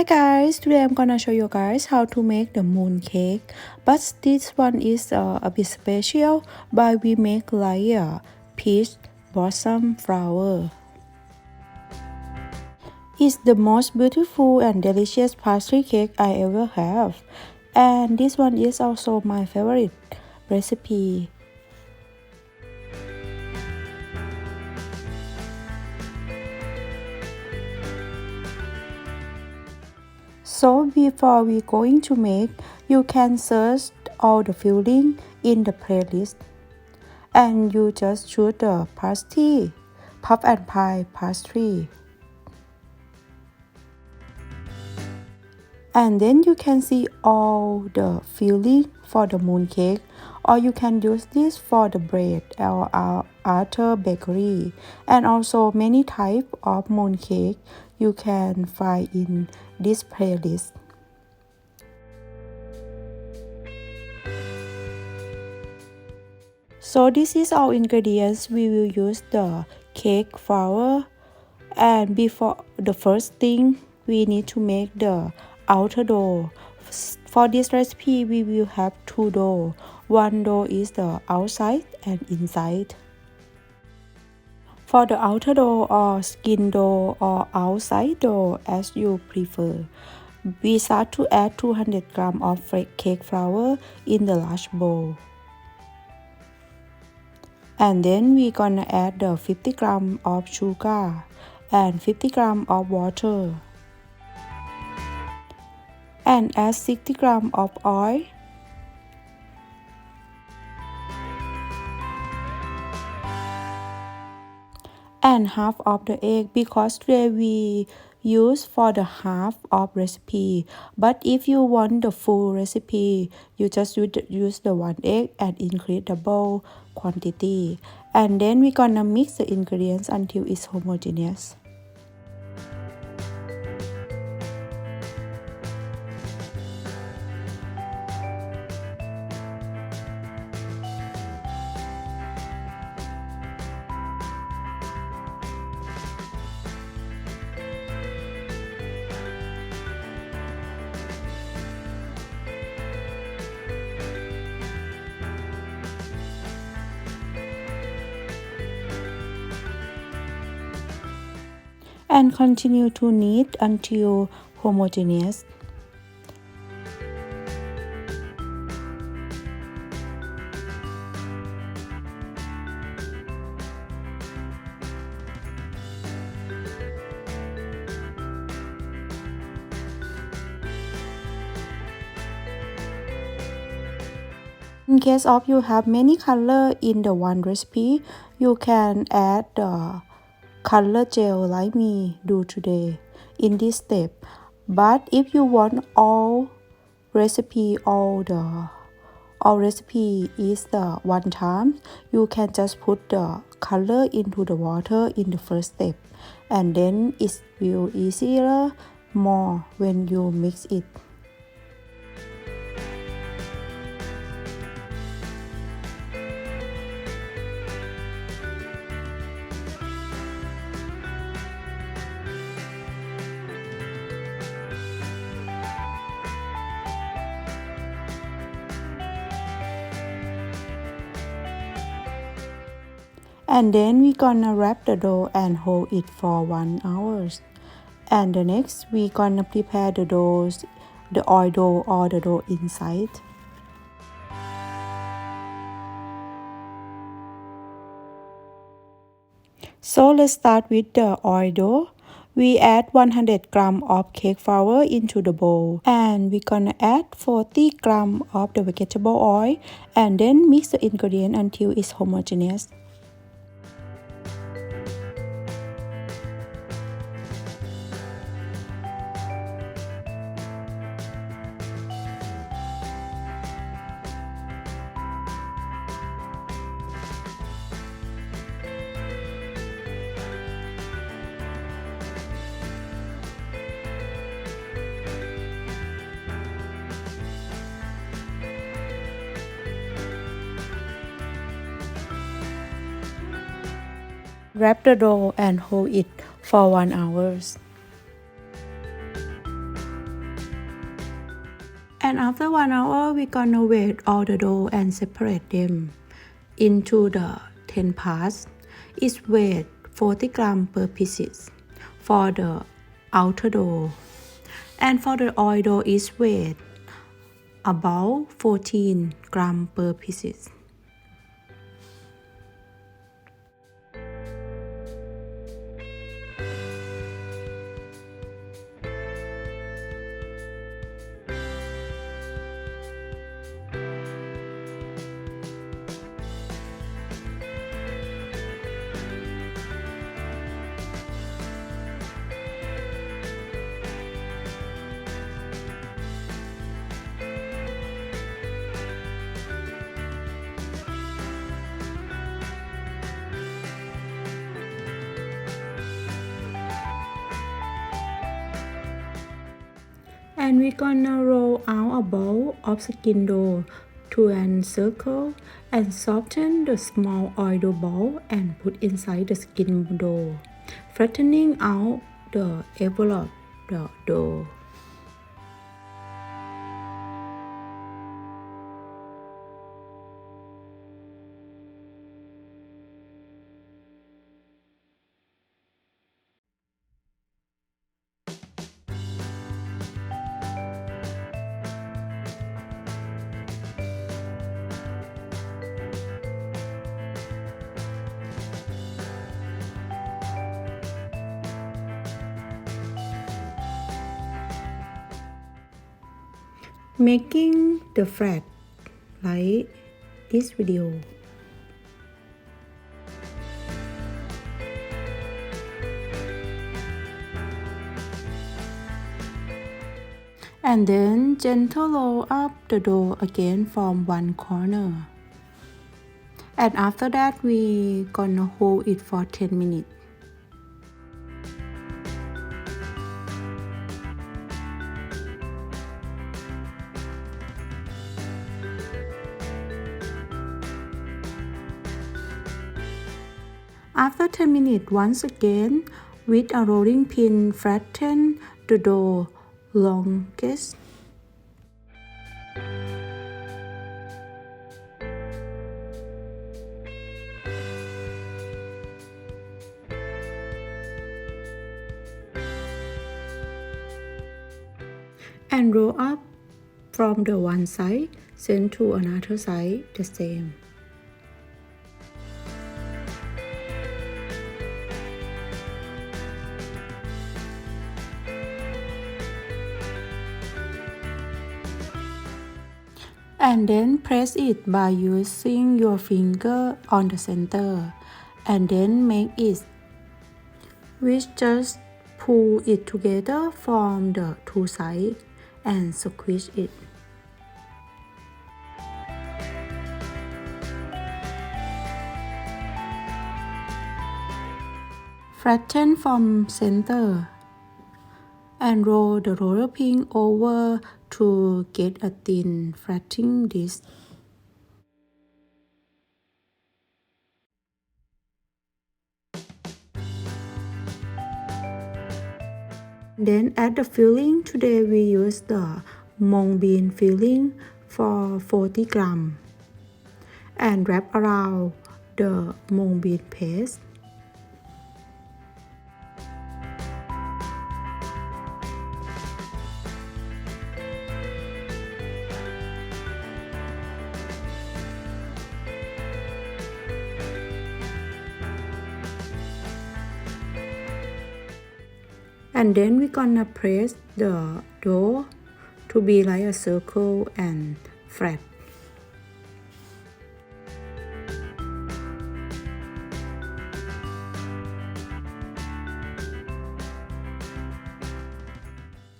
Hi guys, today I'm gonna show you guys how to make the moon cake, but this one is a bit special, but we make like a peach blossom flower. It's the most beautiful and delicious pastry cake I ever have, and this one is also my favorite recipe. So before we going to make, you can search all the filling in the playlist, and you just choose the pastry, puff and pie pastry. And then you can see all the filling for the mooncake, or you can use this for the bread or other bakery, and also many type of mooncake you can find in this playlist. So this is all ingredients. We will use the cake flour, and before the first thing we need to make the outer dough. For this recipe we will have two dough. One dough is the outside and inside. For the outer dough or skin dough or outside dough as you prefer, we start to add 200 grams of cake flour in the large bowl. And then we gonna add the 50 grams of sugar and 50 grams of water, and add 60 grams of oil, and half of the egg, because today we use for the half of recipe, but if you want the full recipe you just use the one egg and increase the bowl quantity. And then we're gonna mix the ingredients until it's homogeneous. And continue to knead until homogeneous. In case of you have many color in the one recipe, you can add the color gel like me do today in this step. But if you want all recipe is the one time, you can just put the color into the water in the first step, and then it will easier more when you mix it. And then we gonna wrap the dough and hold it for 1 hour. And the next we gonna prepare the oil dough or the dough inside. So let's start with the oil dough. We add 100 grams of cake flour into the bowl, and we're gonna add 40 grams of the vegetable oil, and then mix the ingredient until it's homogeneous. Wrap the dough and hold it for 1 hour. And after 1 hour, we're gonna wet all the dough and separate them into the 10 parts. It's weight 40 grams per pieces for the outer dough. And for the oil dough, it's weight about 14 grams per pieces. And we're gonna roll out a ball of skin dough to a circle and soften the small oil dough ball and put inside the skin dough, flattening out the envelope the dough. Making the flat like this video. And then gentle roll up the dough again from one corner. And after that, we gonna hold it for 10 minutes. After 10 minutes, once again, with a rolling pin, flatten the dough longest. And roll up from the one side, send to another side the same. And then press it by using your finger on the center, and then make it, which just pull it together from the two sides and squeeze it. Flatten from center and roll the roller pin over to get a thin flattening disc. Then add the filling. Today we use the mung bean filling for 40 grams and wrap around the mung bean paste. And then we're gonna press the dough to be like a circle and flat.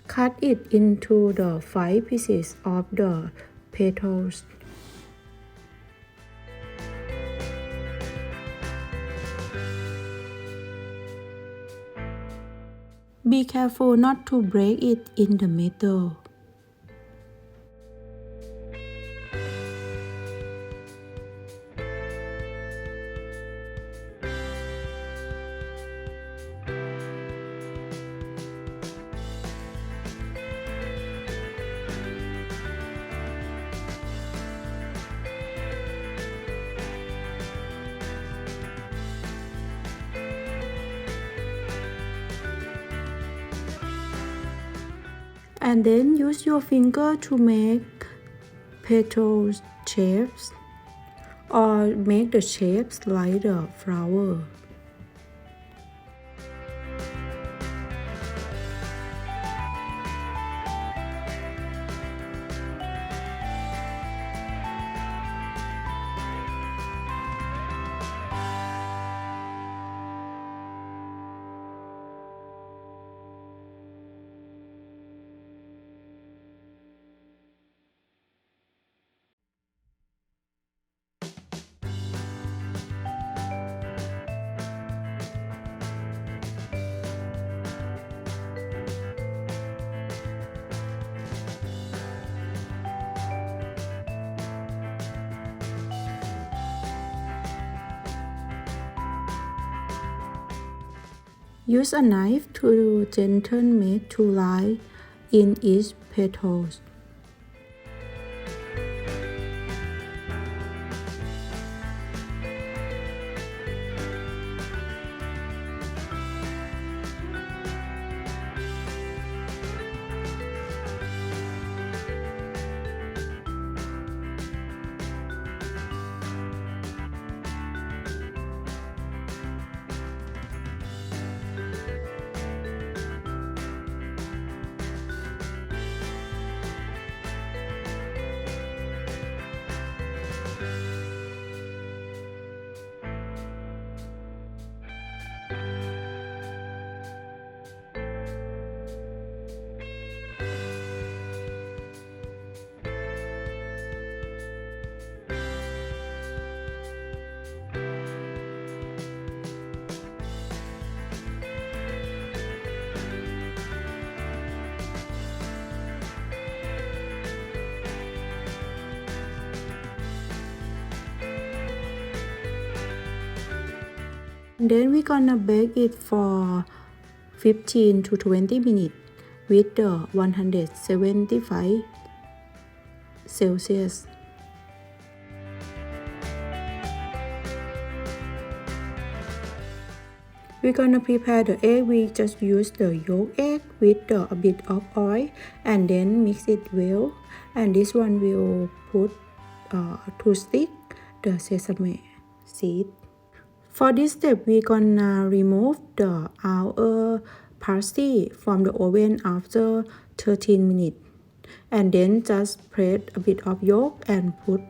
Cut it into the 5 pieces of the petals. Be careful not to break it in the middle. and then use your finger to make petal shapes or make the shapes like the flower. Use a knife to gently make two lines in each petal. Then we're gonna bake it for 15 to 20 minutes with the 175 Celsius. We're gonna prepare the egg. We just use the yolk egg with a bit of oil and then mix it well. And this one will put 2 sticks the sesame seed. For this step, we're gonna remove the outer pastry from the oven after 13 minutes. And then just spread a bit of yolk and put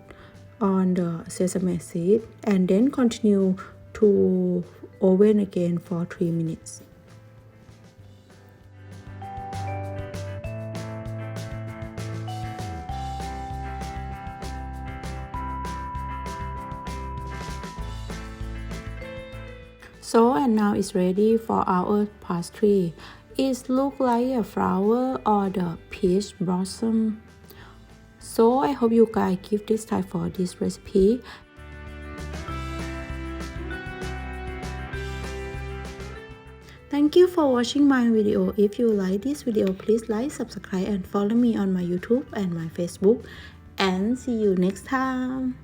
on the sesame seed. And then continue to oven again for 3 minutes. So and now it's ready for our pastry. It looks like a flower or the peach blossom. So I hope you guys give this try for this recipe. Thank you for watching my video. If you like this video, please like, subscribe and follow me on my YouTube and my Facebook. And see you next time.